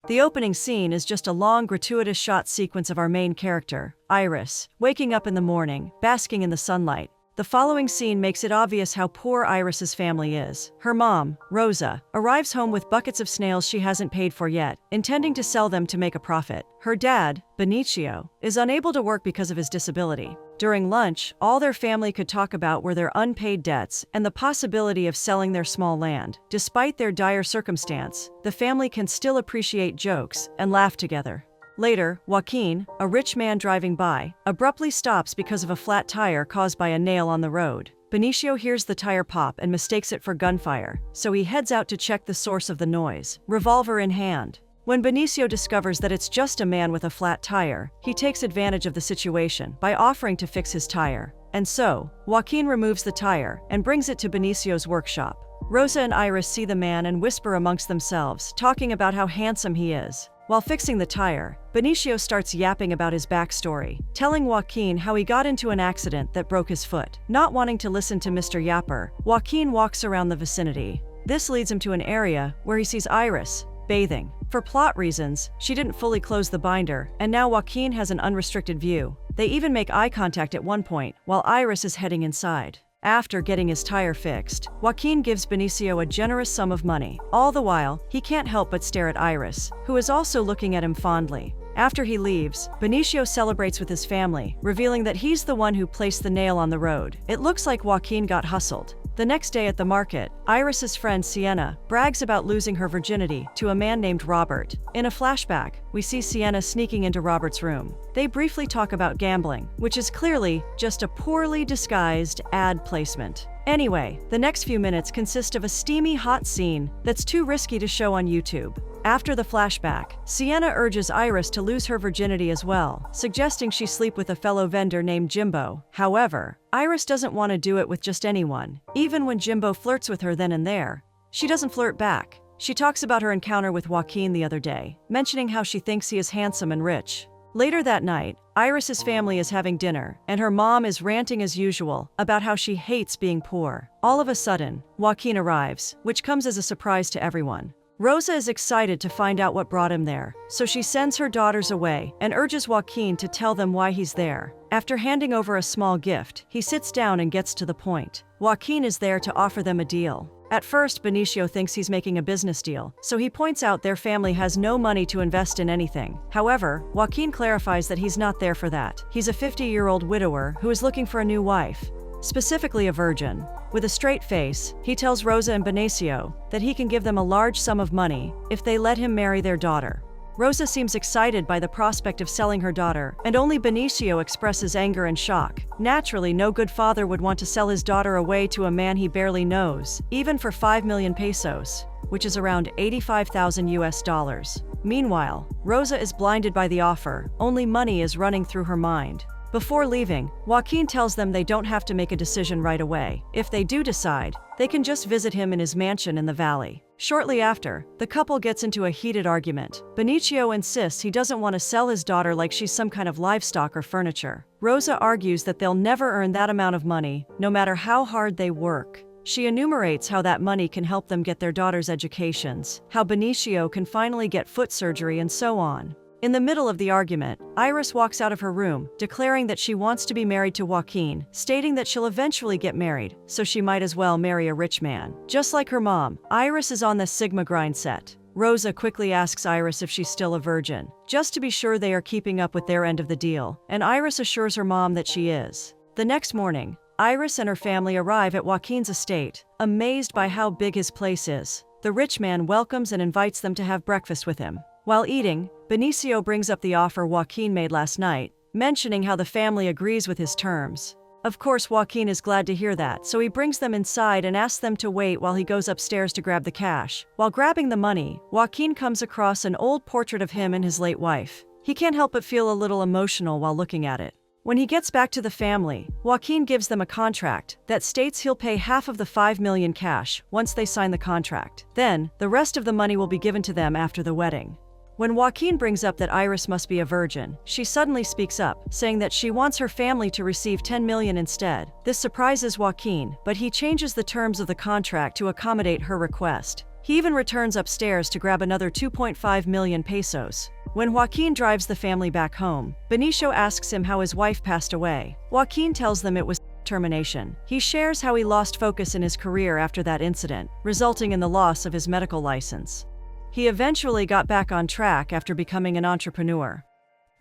The opening scene is just a long, gratuitous shot sequence of our main character, Iris, waking up in the morning, basking in the sunlight. The following scene makes it obvious how poor Iris's family is. Her mom, Rosa, arrives home with buckets of snails she hasn't paid for yet, intending to sell them to make a profit. Her dad, Benicio, is unable to work because of his disability. During lunch, all their family could talk about were their unpaid debts and the possibility of selling their small land. Despite their dire circumstance, the family can still appreciate jokes and laugh together. Later, Joaquin, a rich man driving by, abruptly stops because of a flat tire caused by a nail on the road. Benicio hears the tire pop and mistakes it for gunfire, so he heads out to check the source of the noise, revolver in hand. When Benicio discovers that it's just a man with a flat tire, he takes advantage of the situation by offering to fix his tire. And so, Joaquin removes the tire and brings it to Benicio's workshop. Rosa and Iris see the man and whisper amongst themselves, talking about how handsome he is. While fixing the tire, Benicio starts yapping about his backstory, telling Joaquin how he got into an accident that broke his foot. Not wanting to listen to Mr. Yapper, Joaquin walks around the vicinity. This leads him to an area where he sees Iris bathing. For plot reasons, she didn't fully close the binder, and now Joaquin has an unrestricted view. They even make eye contact at one point, while Iris is heading inside. After getting his tire fixed, Joaquin gives Benicio a generous sum of money. All the while, he can't help but stare at Iris, who is also looking at him fondly. After he leaves, Benicio celebrates with his family, revealing that he's the one who placed the nail on the road. It looks like Joaquin got hustled. The next day at the market, Iris's friend Sienna brags about losing her virginity to a man named Robert. In a flashback, we see Sienna sneaking into Robert's room. They briefly talk about gambling, which is clearly just a poorly disguised ad placement. Anyway, the next few minutes consist of a steamy hot scene that's too risky to show on YouTube. After the flashback, Sienna urges Iris to lose her virginity as well, suggesting she sleep with a fellow vendor named Jimbo. However, Iris doesn't want to do it with just anyone. Even when Jimbo flirts with her then and there, she doesn't flirt back. She talks about her encounter with Joaquin the other day, mentioning how she thinks he is handsome and rich. Later that night, Iris's family is having dinner, and her mom is ranting as usual about how she hates being poor. All of a sudden, Joaquin arrives, which comes as a surprise to everyone. Rosa is excited to find out what brought him there, so she sends her daughters away and urges Joaquin to tell them why he's there. After handing over a small gift, he sits down and gets to the point. Joaquin is there to offer them a deal. At first, Benicio thinks he's making a business deal, so he points out their family has no money to invest in anything. However, Joaquin clarifies that he's not there for that. He's a 50-year-old widower who is looking for a new wife, specifically a virgin. With a straight face, he tells Rosa and Benicio that he can give them a large sum of money if they let him marry their daughter. Rosa seems excited by the prospect of selling her daughter, and only Benicio expresses anger and shock. Naturally, no good father would want to sell his daughter away to a man he barely knows, even for 5 million pesos, which is around 85,000 US dollars. Meanwhile, Rosa is blinded by the offer. Only money is running through her mind. Before leaving, Joaquin tells them they don't have to make a decision right away. If they do decide, they can just visit him in his mansion in the valley. Shortly after, the couple gets into a heated argument. Benicio insists he doesn't want to sell his daughter like she's some kind of livestock or furniture. Rosa argues that they'll never earn that amount of money, no matter how hard they work. She enumerates how that money can help them get their daughters' educations, how Benicio can finally get foot surgery, and so on. In the middle of the argument, Iris walks out of her room, declaring that she wants to be married to Joaquin, stating that she'll eventually get married, so she might as well marry a rich man. Just like her mom, Iris is on the Sigma grind set. Rosa quickly asks Iris if she's still a virgin, just to be sure they are keeping up with their end of the deal, and Iris assures her mom that she is. The next morning, Iris and her family arrive at Joaquin's estate, amazed by how big his place is. The rich man welcomes and invites them to have breakfast with him. While eating, Benicio brings up the offer Joaquin made last night, mentioning how the family agrees with his terms. Of course, Joaquin is glad to hear that, so he brings them inside and asks them to wait while he goes upstairs to grab the cash. While grabbing the money, Joaquin comes across an old portrait of him and his late wife. He can't help but feel a little emotional while looking at it. When he gets back to the family, Joaquin gives them a contract that states he'll pay half of the 5 million cash once they sign the contract. Then, the rest of the money will be given to them after the wedding. When Joaquin brings up that Iris must be a virgin, she suddenly speaks up, saying that she wants her family to receive 10 million instead. This surprises Joaquin, but he changes the terms of the contract to accommodate her request. He even returns upstairs to grab another 2.5 million pesos. When Joaquin drives the family back home, Benicio asks him how his wife passed away. Joaquin tells them it was termination. He shares how he lost focus in his career after that incident, resulting in the loss of his medical license. He eventually got back on track after becoming an entrepreneur.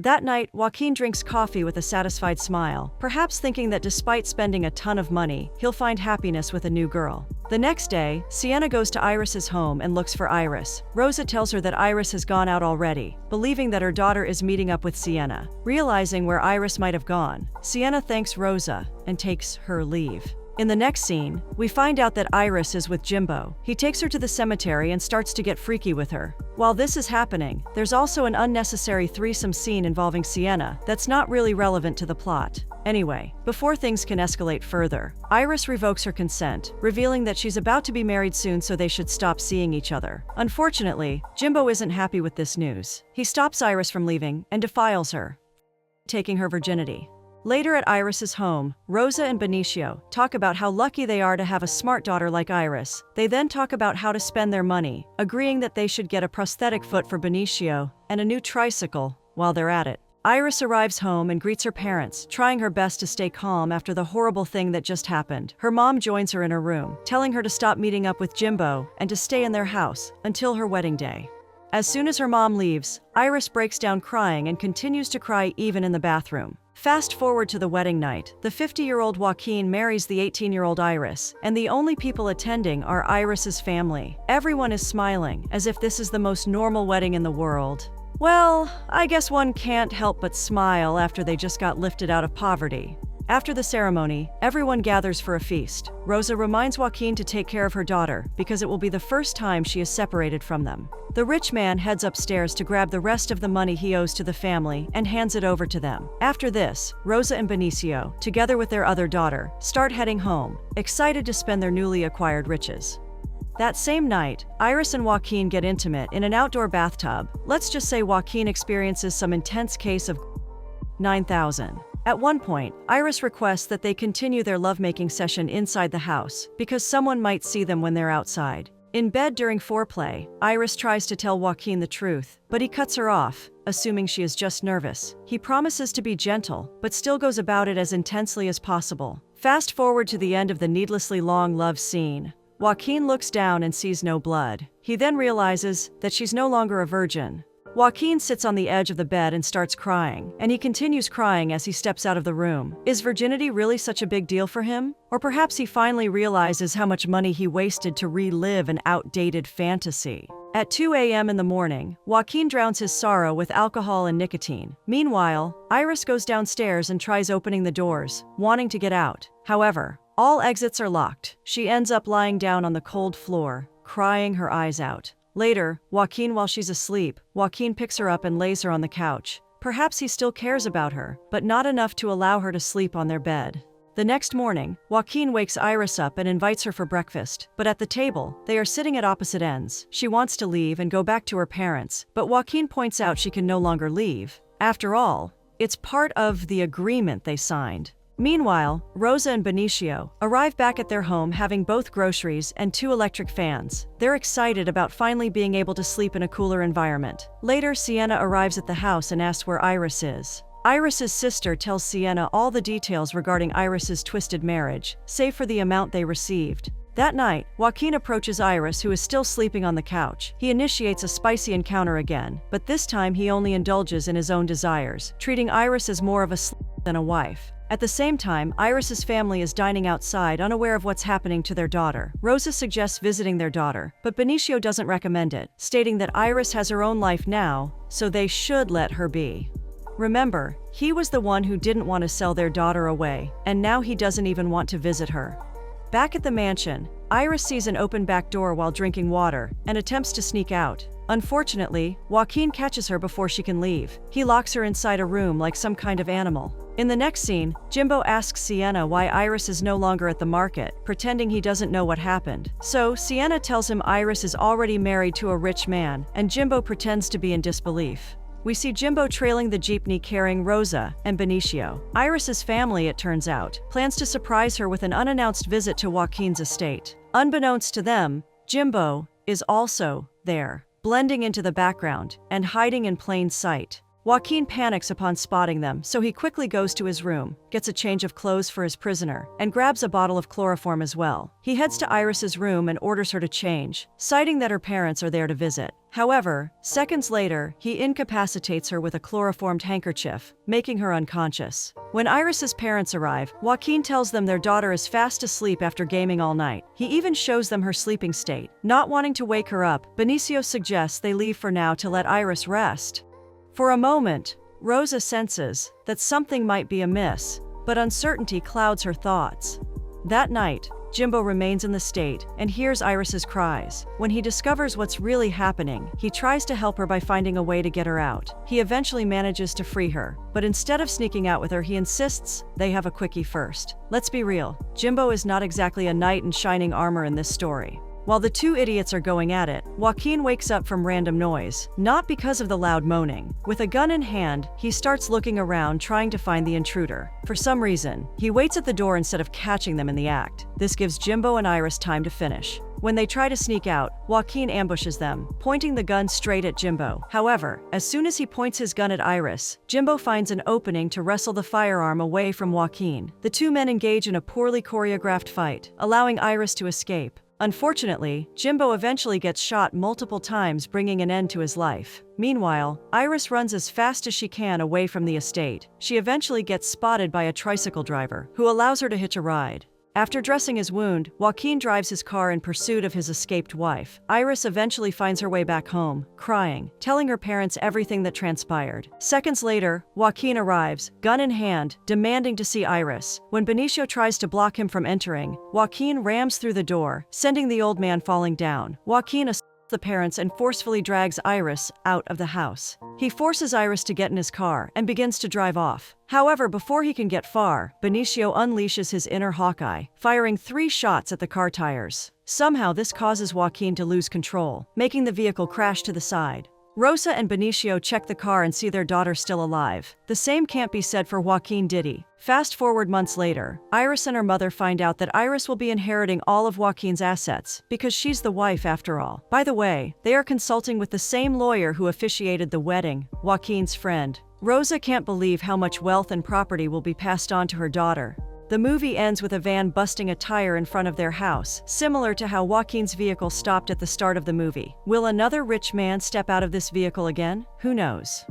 That night, Joaquin drinks coffee with a satisfied smile, perhaps thinking that despite spending a ton of money, he'll find happiness with a new girl. The next day, Sienna goes to Iris's home and looks for Iris. Rosa tells her that Iris has gone out already, believing that her daughter is meeting up with Sienna. Realizing where Iris might have gone, Sienna thanks Rosa and takes her leave. In the next scene, we find out that Iris is with Jimbo. He takes her to the cemetery and starts to get freaky with her. While this is happening, there's also an unnecessary threesome scene involving Sienna that's not really relevant to the plot. Anyway, before things can escalate further, Iris revokes her consent, revealing that she's about to be married soon, so they should stop seeing each other. Unfortunately, Jimbo isn't happy with this news. He stops Iris from leaving and defiles her, taking her virginity. Later at Iris's home, Rosa and Benicio talk about how lucky they are to have a smart daughter like Iris. They then talk about how to spend their money, agreeing that they should get a prosthetic foot for Benicio and a new tricycle while they're at it. Iris arrives home and greets her parents, trying her best to stay calm after the horrible thing that just happened. Her mom joins her in her room, telling her to stop meeting up with Jimbo and to stay in their house until her wedding day. As soon as her mom leaves, Iris breaks down crying and continues to cry even in the bathroom. Fast forward to the wedding night. The 50-year-old Joaquin marries the 18-year-old Iris, and the only people attending are Iris's family. Everyone is smiling, as if this is the most normal wedding in the world. Well, I guess one can't help but smile after they just got lifted out of poverty. After the ceremony, everyone gathers for a feast. Rosa reminds Joaquin to take care of her daughter because it will be the first time she is separated from them. The rich man heads upstairs to grab the rest of the money he owes to the family and hands it over to them. After this, Rosa and Benicio, together with their other daughter, start heading home, excited to spend their newly acquired riches. That same night, Iris and Joaquin get intimate in an outdoor bathtub. Let's just say Joaquin experiences some intense case of 9,000. At one point, Iris requests that they continue their lovemaking session inside the house because someone might see them when they're outside. In bed during foreplay, Iris tries to tell Joaquin the truth, but he cuts her off, assuming she is just nervous. He promises to be gentle, but still goes about it as intensely as possible. Fast forward to the end of the needlessly long love scene. Joaquin looks down and sees no blood. He then realizes that she's no longer a virgin. Joaquin sits on the edge of the bed and starts crying, and he continues crying as he steps out of the room. Is virginity really such a big deal for him? Or perhaps he finally realizes how much money he wasted to relive an outdated fantasy. At 2 a.m. in the morning, Joaquin drowns his sorrow with alcohol and nicotine. Meanwhile, Iris goes downstairs and tries opening the doors, wanting to get out. However, all exits are locked. She ends up lying down on the cold floor, crying her eyes out. Later, while she's asleep, Joaquin picks her up and lays her on the couch. Perhaps he still cares about her, but not enough to allow her to sleep on their bed. The next morning, Joaquin wakes Iris up and invites her for breakfast, but at the table, they are sitting at opposite ends. She wants to leave and go back to her parents, but Joaquin points out she can no longer leave. After all, it's part of the agreement they signed. Meanwhile, Rosa and Benicio arrive back at their home having both groceries and 2 electric fans. They're excited about finally being able to sleep in a cooler environment. Later, Sienna arrives at the house and asks where Iris is. Iris's sister tells Sienna all the details regarding Iris's twisted marriage, save for the amount they received. That night, Joaquin approaches Iris, who is still sleeping on the couch. He initiates a spicy encounter again, but this time he only indulges in his own desires, treating Iris as more of a than a wife. At the same time, Iris's family is dining outside, unaware of what's happening to their daughter. Rosa suggests visiting their daughter, but Benicio doesn't recommend it, stating that Iris has her own life now, so they should let her be. Remember, he was the one who didn't want to sell their daughter away, and now he doesn't even want to visit her. Back at the mansion, Iris sees an open back door while drinking water and attempts to sneak out. Unfortunately, Joaquin catches her before she can leave. He locks her inside a room like some kind of animal. In the next scene, Jimbo asks Sienna why Iris is no longer at the market, pretending he doesn't know what happened. So, Sienna tells him Iris is already married to a rich man, and Jimbo pretends to be in disbelief. We see Jimbo trailing the jeepney carrying Rosa and Benicio. Iris's family, it turns out, plans to surprise her with an unannounced visit to Joaquin's estate. Unbeknownst to them, Jimbo is also there, blending into the background and hiding in plain sight. Joaquin panics upon spotting them, so he quickly goes to his room, gets a change of clothes for his prisoner, and grabs a bottle of chloroform as well. He heads to Iris's room and orders her to change, citing that her parents are there to visit. However, seconds later, he incapacitates her with a chloroformed handkerchief, making her unconscious. When Iris's parents arrive, Joaquin tells them their daughter is fast asleep after gaming all night. He even shows them her sleeping state. Not wanting to wake her up, Benicio suggests they leave for now to let Iris rest. For a moment, Rosa senses that something might be amiss, but uncertainty clouds her thoughts. That night, Jimbo remains in the state and hears Iris's cries. When he discovers what's really happening, he tries to help her by finding a way to get her out. He eventually manages to free her, but instead of sneaking out with her, he insists they have a quickie first. Let's be real, Jimbo is not exactly a knight in shining armor in this story. While the two idiots are going at it, Joaquin wakes up from random noise, not because of the loud moaning. With a gun in hand, he starts looking around trying to find the intruder. For some reason, he waits at the door instead of catching them in the act. This gives Jimbo and Iris time to finish. When they try to sneak out, Joaquin ambushes them, pointing the gun straight at Jimbo. However, as soon as he points his gun at Iris, Jimbo finds an opening to wrestle the firearm away from Joaquin. The two men engage in a poorly choreographed fight, allowing Iris to escape. Unfortunately, Jimbo eventually gets shot multiple times, bringing an end to his life. Meanwhile, Iris runs as fast as she can away from the estate. She eventually gets spotted by a tricycle driver, who allows her to hitch a ride. After dressing his wound, Joaquin drives his car in pursuit of his escaped wife. Iris eventually finds her way back home, crying, telling her parents everything that transpired. Seconds later, Joaquin arrives, gun in hand, demanding to see Iris. When Benicio tries to block him from entering, Joaquin rams through the door, sending the old man falling down. Joaquin assaults the parents and forcefully drags Iris out of the house. He forces Iris to get in his car and begins to drive off. However, before he can get far, Benicio unleashes his inner Hawkeye, firing 3 shots at the car tires. Somehow this causes Joaquin to lose control, making the vehicle crash to the side. Rosa and Benicio check the car and see their daughter still alive. The same can't be said for Joaquin Diddy. Fast forward months later, Iris and her mother find out that Iris will be inheriting all of Joaquin's assets, because she's the wife after all. By the way, they are consulting with the same lawyer who officiated the wedding, Joaquin's friend. Rosa can't believe how much wealth and property will be passed on to her daughter. The movie ends with a van busting a tire in front of their house, similar to how Joaquin's vehicle stopped at the start of the movie. Will another rich man step out of this vehicle again? Who knows?